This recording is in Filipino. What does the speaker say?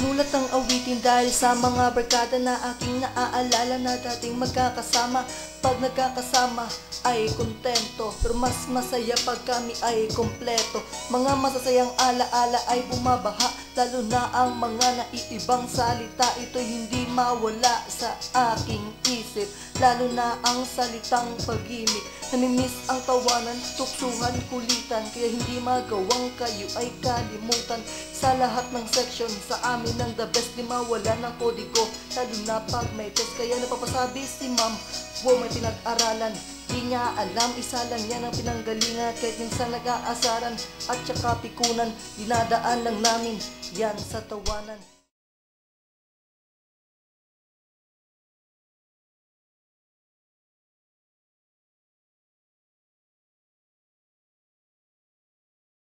Sinulat ang awitin dahil sa mga barkada na aking naaalala na dating magkakasama. Pag nagkakasama ay kontento, pero mas masaya pag kami ay kompleto. Mga masasayang alaala ay bumabaha, lalo na ang mga naiibang salita. Ito'y hindi mawala sa aking isip, lalo na ang salitang pag-ibig. Namimiss ang tawanan, tuksuhan, kulitan, kaya hindi magawang kayo ay kalimutan. Sa lahat ng section sa amin ng the best, di mawala ng kodigo, lalo na pag may test. Kaya napapasabi si ma'am, wow, may pinag-aralan. Di niya alam, isa lang yan ang pinanggalingan. Kahit minsan nag-aasaran at saka pikunan, dinadaan lang namin yan sa tawanan.